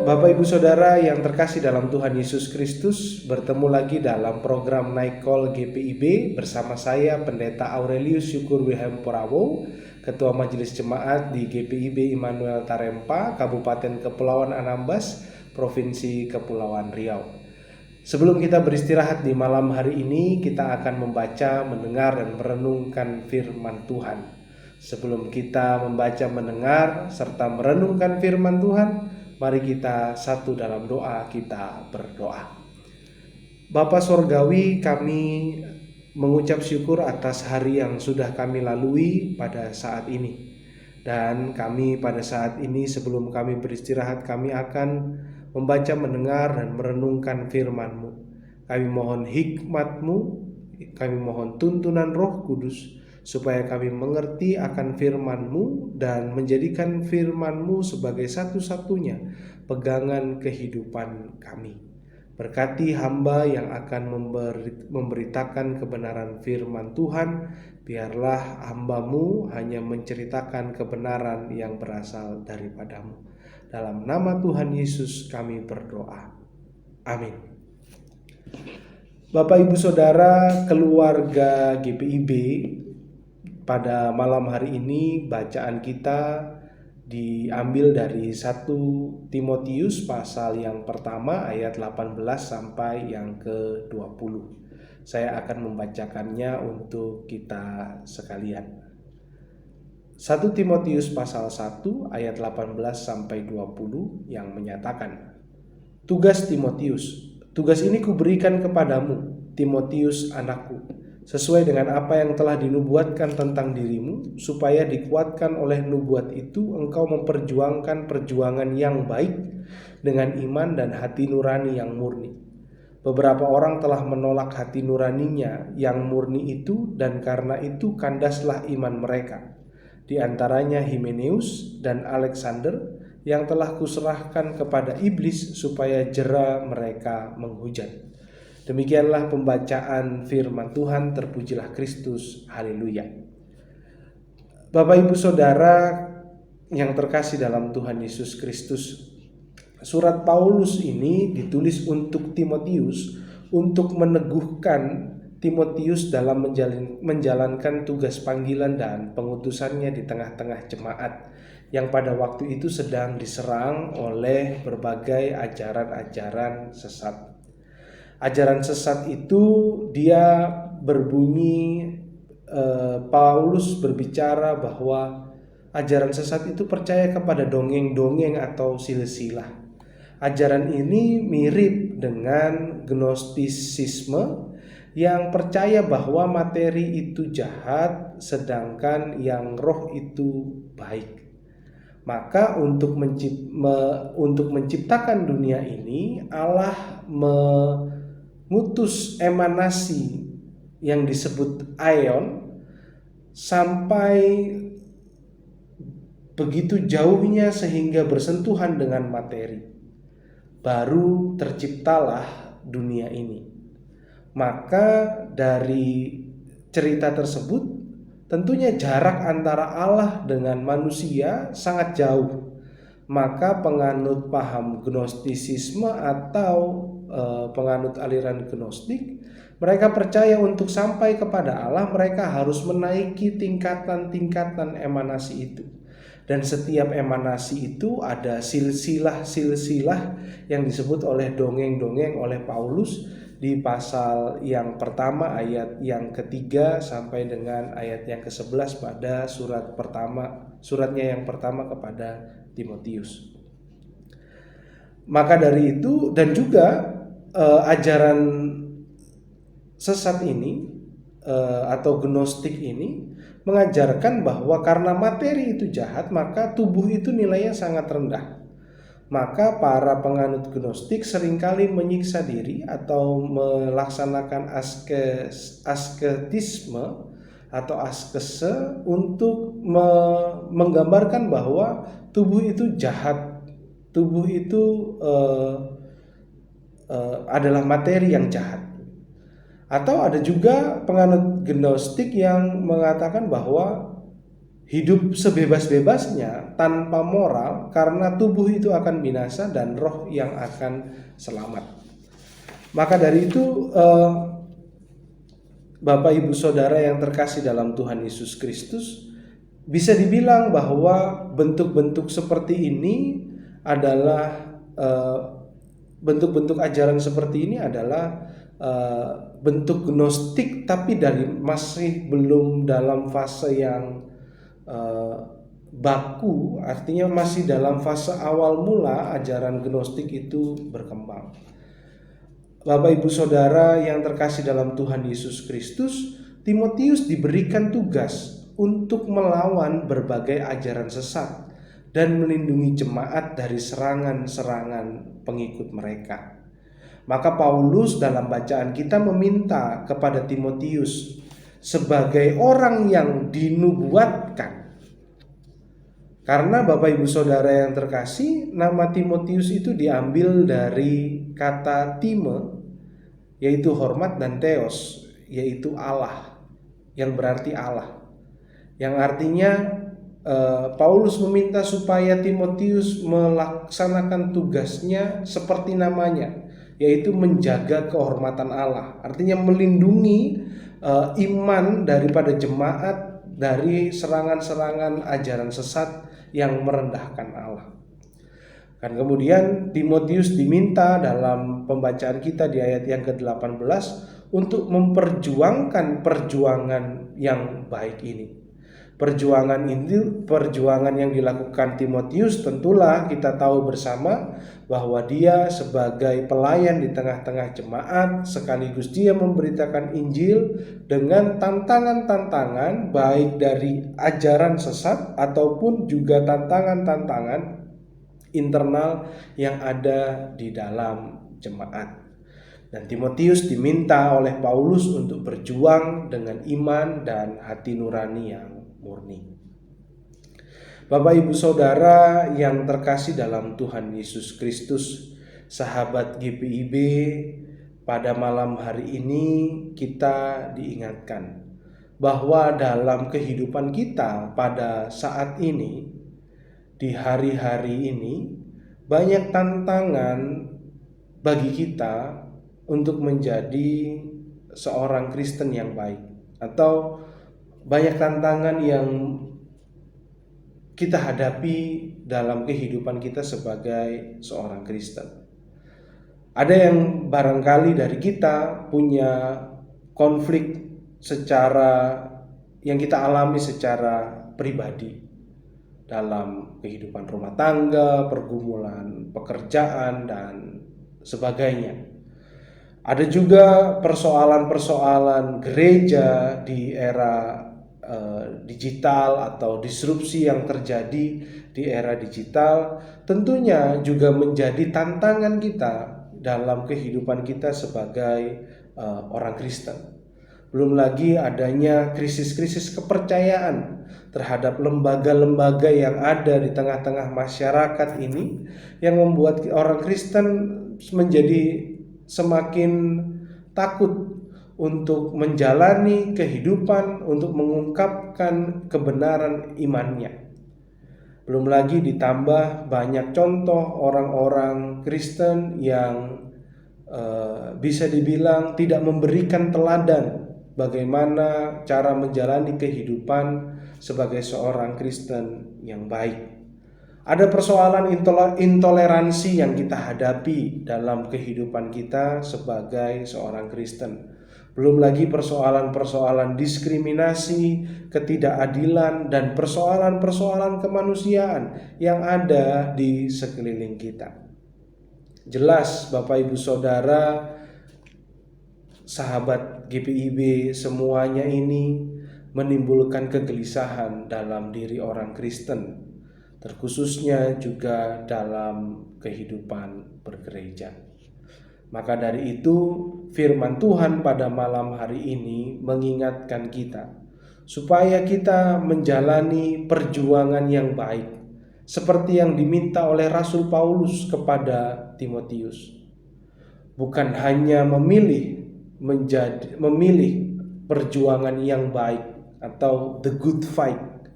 Bapak Ibu Saudara yang terkasih dalam Tuhan Yesus Kristus, bertemu lagi dalam program Night Call GPIB bersama saya Pendeta Aurelius Syukur Wilhelm Porawo, Ketua Majelis Jemaat di GPIB Immanuel Tarempa, Kabupaten Kepulauan Anambas, Provinsi Kepulauan Riau. Sebelum kita beristirahat di malam hari ini, kita akan membaca, mendengar, dan merenungkan firman Tuhan. Sebelum kita membaca, mendengar, serta merenungkan firman Tuhan, mari kita satu dalam doa, kita berdoa. Bapa Sorgawi, kami mengucap syukur atas hari yang sudah kami lalui pada saat ini. Dan kami pada saat ini sebelum kami beristirahat, kami akan membaca, mendengar, dan merenungkan firman-Mu. Kami mohon hikmat-Mu, kami mohon tuntunan Roh Kudus, supaya kami mengerti akan firman-Mu dan menjadikan firman-Mu sebagai satu-satunya pegangan kehidupan kami. Berkati hamba yang akan memberitakan kebenaran firman Tuhan, biarlah hamba-Mu hanya menceritakan kebenaran yang berasal daripada-Mu. Dalam nama Tuhan Yesus kami berdoa. Amin. Bapak Ibu Saudara, keluarga GPIB, pada malam hari ini bacaan kita diambil dari 1 Timotius pasal yang pertama ayat 18 sampai yang ke-20. Saya akan membacakannya untuk kita sekalian. 1 Timotius pasal 1 ayat 18 sampai 20 yang menyatakan, "Tugas Timotius, tugas ini kuberikan kepadamu, Timotius anakku, sesuai dengan apa yang telah dinubuatkan tentang dirimu, supaya dikuatkan oleh nubuat itu engkau memperjuangkan perjuangan yang baik dengan iman dan hati nurani yang murni. Beberapa orang telah menolak hati nuraninya yang murni itu, dan karena itu kandaslah iman mereka. Di antaranya Himeneus dan Alexander, yang telah kuserahkan kepada iblis supaya jera mereka menghujat." Demikianlah pembacaan firman Tuhan, terpujilah Kristus, haleluya. Bapak Ibu Saudara yang terkasih dalam Tuhan Yesus Kristus, surat Paulus ini ditulis untuk Timotius, untuk meneguhkan Timotius dalam menjalankan tugas panggilan dan pengutusannya di tengah-tengah jemaat yang pada waktu itu sedang diserang oleh berbagai ajaran-ajaran sesat. Ajaran sesat itu dia berbunyi, Paulus berbicara bahwa ajaran sesat itu percaya kepada dongeng-dongeng atau silsilah. Ajaran ini mirip dengan gnostisisme yang percaya bahwa materi itu jahat sedangkan yang roh itu baik. Maka untuk menciptakan dunia ini, Allah mengutus emanasi yang disebut aion sampai begitu jauhnya sehingga bersentuhan dengan materi. Baru terciptalah dunia ini. Maka dari cerita tersebut, tentunya jarak antara Allah dengan manusia sangat jauh. Maka penganut paham gnostisisme atau penganut aliran gnostik, mereka percaya untuk sampai kepada Allah mereka harus menaiki tingkatan-tingkatan emanasi itu. Dan setiap emanasi itu ada silsilah-silsilah yang disebut oleh dongeng-dongeng oleh Paulus di pasal yang pertama ayat yang ketiga sampai dengan ayat yang ke-11 pada suratnya yang pertama kepada Timotius. Maka dari itu, dan juga ajaran sesat ini atau gnostik ini mengajarkan bahwa karena materi itu jahat, maka tubuh itu nilainya sangat rendah. Maka para penganut gnostik seringkali menyiksa diri atau melaksanakan asketisme atau askese untuk menggambarkan bahwa tubuh itu jahat. Tubuh itu adalah materi yang jahat. Atau ada juga penganut gnostik yang mengatakan bahwa hidup sebebas-bebasnya tanpa moral, karena tubuh itu akan binasa dan roh yang akan selamat. Maka dari itu Bapak Ibu Saudara yang terkasih dalam Tuhan Yesus Kristus, bisa dibilang bahwa bentuk-bentuk seperti ini adalah bentuk-bentuk ajaran seperti ini adalah bentuk gnostik, tapi masih belum dalam fase yang baku, artinya masih dalam fase awal mula ajaran gnostik itu berkembang. Bapak Ibu Saudara yang terkasih dalam Tuhan Yesus Kristus, Timotius diberikan tugas untuk melawan berbagai ajaran sesat dan melindungi jemaat dari serangan-serangan pengikut mereka. Maka Paulus dalam bacaan kita meminta kepada Timotius sebagai orang yang dinubuatkan. Karena Bapak Ibu Saudara yang terkasih, nama Timotius itu diambil dari kata Time, yaitu hormat, dan Theos, yaitu Allah, yang berarti Allah. Yang artinya Paulus meminta supaya Timotius melaksanakan tugasnya seperti namanya, yaitu menjaga kehormatan Allah. Artinya melindungi iman daripada jemaat dari serangan-serangan ajaran sesat yang merendahkan Allah. Dan kemudian Timotius diminta dalam pembacaan kita di ayat yang ke-18 untuk memperjuangkan perjuangan yang baik ini. Perjuangan yang dilakukan Timotius, tentulah kita tahu bersama bahwa dia sebagai pelayan di tengah-tengah jemaat, sekaligus dia memberitakan Injil dengan tantangan-tantangan baik dari ajaran sesat ataupun juga tantangan-tantangan internal yang ada di dalam jemaat. Dan Timotius diminta oleh Paulus untuk berjuang dengan iman dan hati nurani yang murni. Bapak Ibu Saudara yang terkasih dalam Tuhan Yesus Kristus, sahabat GPIB, pada malam hari ini kita diingatkan bahwa dalam kehidupan kita pada saat ini, di hari-hari ini, banyak tantangan bagi kita untuk menjadi seorang Kristen yang baik, atau banyak tantangan yang kita hadapi dalam kehidupan kita sebagai seorang Kristen. Ada yang barangkali dari kita punya konflik yang kita alami secara pribadi dalam kehidupan rumah tangga, pergumulan pekerjaan, dan sebagainya. Ada juga persoalan-persoalan gereja di era digital atau disrupsi yang terjadi di era digital, tentunya juga menjadi tantangan kita dalam kehidupan kita sebagai orang Kristen. Belum lagi adanya krisis-krisis kepercayaan terhadap lembaga-lembaga yang ada di tengah-tengah masyarakat ini, yang membuat orang Kristen menjadi semakin takut untuk menjalani kehidupan, untuk mengungkapkan kebenaran imannya. Belum lagi ditambah banyak contoh orang-orang Kristen yang bisa dibilang tidak memberikan teladan bagaimana cara menjalani kehidupan sebagai seorang Kristen yang baik. Ada persoalan intoleransi yang kita hadapi dalam kehidupan kita sebagai seorang Kristen. Belum lagi persoalan-persoalan diskriminasi, ketidakadilan, dan persoalan-persoalan kemanusiaan yang ada di sekeliling kita. Jelas Bapak Ibu Saudara, sahabat GPIB, semuanya ini menimbulkan kegelisahan dalam diri orang Kristen, terkhususnya juga dalam kehidupan bergereja. Maka dari itu, firman Tuhan pada malam hari ini mengingatkan kita supaya kita menjalani perjuangan yang baik, seperti yang diminta oleh Rasul Paulus kepada Timotius. Bukan hanya memilih perjuangan yang baik atau the good fight,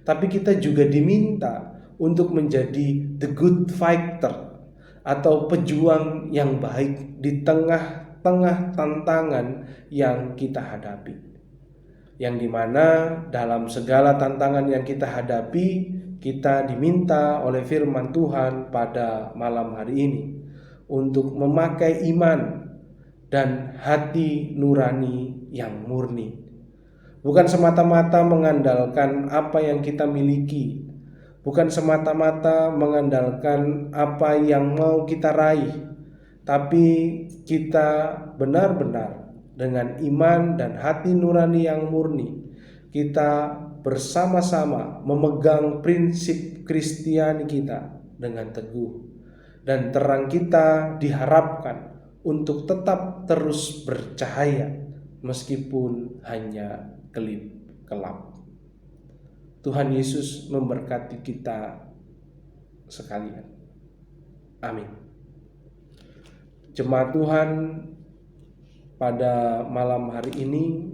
tapi kita juga diminta untuk menjadi the good fighter atau pejuang yang baik di tengah-tengah tantangan yang kita hadapi. Yang dimana dalam segala tantangan yang kita hadapi, kita diminta oleh firman Tuhan pada malam hari ini untuk memakai iman dan hati nurani yang murni. Bukan semata-mata mengandalkan apa yang kita miliki, bukan semata-mata mengandalkan apa yang mau kita raih, tapi kita benar-benar dengan iman dan hati nurani yang murni, kita bersama-sama memegang prinsip Kristiani kita dengan teguh, dan terang kita diharapkan untuk tetap terus bercahaya meskipun hanya kelip-kelap. Tuhan Yesus memberkati kita sekalian. Amin. Jemaat Tuhan, pada malam hari ini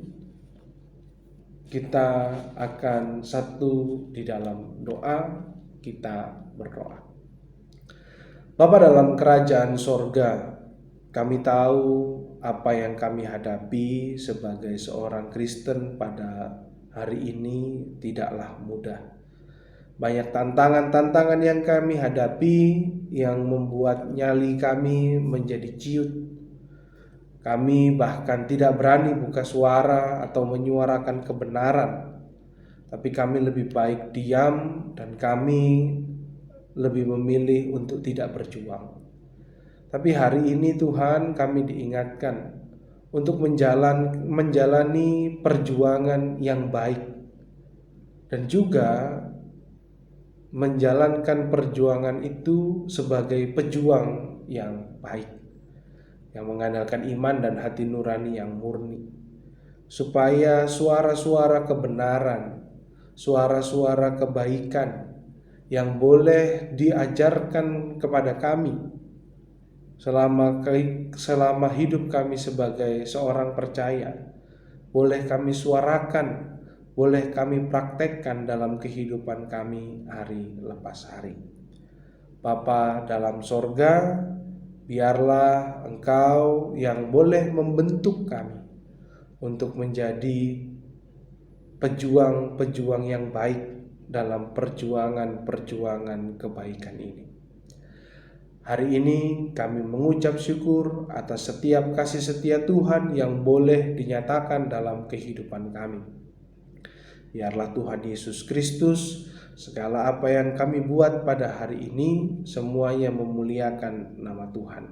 kita akan satu di dalam doa. Kita berdoa. Bapa dalam kerajaan sorga, kami tahu apa yang kami hadapi sebagai seorang Kristen pada hari ini tidaklah mudah. Banyak tantangan-tantangan yang kami hadapi yang membuat nyali kami menjadi ciut. Kami bahkan tidak berani buka suara atau menyuarakan kebenaran, tapi kami lebih baik diam dan kami lebih memilih untuk tidak berjuang. Tapi hari ini Tuhan, kami diingatkan untuk menjalani perjuangan yang baik dan juga menjalankan perjuangan itu sebagai pejuang yang baik, yang mengandalkan iman dan hati nurani yang murni, supaya suara-suara kebenaran, suara-suara kebaikan yang boleh diajarkan kepada kami selama hidup kami sebagai seorang percaya, boleh kami suarakan, boleh kami praktekkan dalam kehidupan kami hari lepas hari. Bapa dalam sorga, biarlah Engkau yang boleh membentuk kami untuk menjadi pejuang-pejuang yang baik dalam perjuangan-perjuangan kebaikan ini. Hari ini kami mengucap syukur atas setiap kasih setia Tuhan yang boleh dinyatakan dalam kehidupan kami. Biarlah Tuhan Yesus Kristus, segala apa yang kami buat pada hari ini semuanya memuliakan nama Tuhan.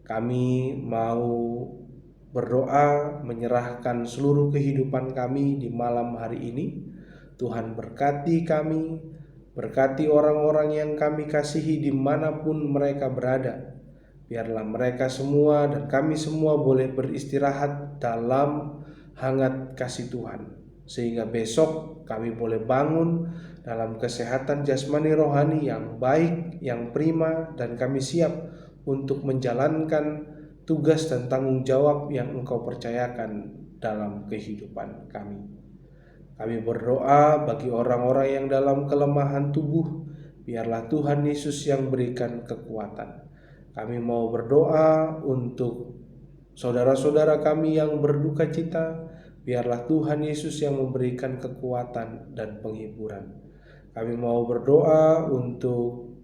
Kami mau berdoa menyerahkan seluruh kehidupan kami di malam hari ini. Tuhan berkati kami, berkati orang-orang yang kami kasihi dimanapun mereka berada. Biarlah mereka semua dan kami semua boleh beristirahat dalam hangat kasih Tuhan, sehingga besok kami boleh bangun dalam kesehatan jasmani rohani yang baik, yang prima, dan kami siap untuk menjalankan tugas dan tanggung jawab yang Engkau percayakan dalam kehidupan kami. Kami berdoa bagi orang-orang yang dalam kelemahan tubuh, biarlah Tuhan Yesus yang berikan kekuatan. Kami mau berdoa untuk saudara-saudara kami yang berduka cita, biarlah Tuhan Yesus yang memberikan kekuatan dan penghiburan. Kami mau berdoa untuk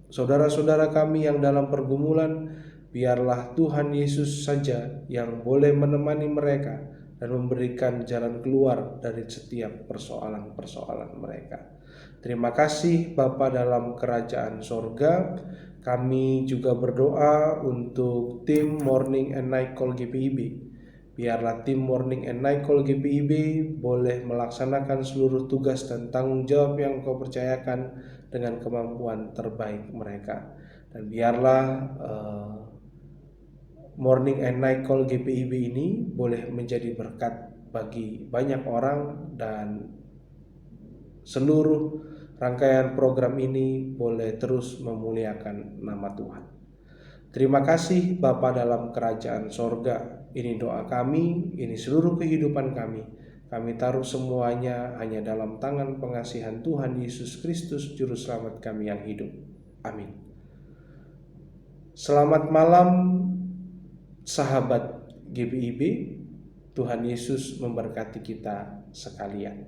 saudara-saudara kami yang dalam pergumulan, biarlah Tuhan Yesus saja yang boleh menemani mereka dan memberikan jalan keluar dari setiap persoalan-persoalan mereka. Terima kasih Bapa dalam kerajaan sorga. Kami juga berdoa untuk tim Morning and Night Call GPIB. Biarlah tim Morning and Night Call GPIB boleh melaksanakan seluruh tugas dan tanggung jawab yang Engkau percayakan dengan kemampuan terbaik mereka. Dan biarlah Morning and Night Call GPIB ini boleh menjadi berkat bagi banyak orang, dan seluruh rangkaian program ini boleh terus memuliakan nama Tuhan. Terima kasih Bapa dalam kerajaan sorga. Ini doa kami, ini seluruh kehidupan kami. Kami taruh semuanya hanya dalam tangan pengasihan Tuhan Yesus Kristus, Juru Selamat kami yang hidup. Amin. Selamat malam sahabat GBIB, Tuhan Yesus memberkati kita sekalian.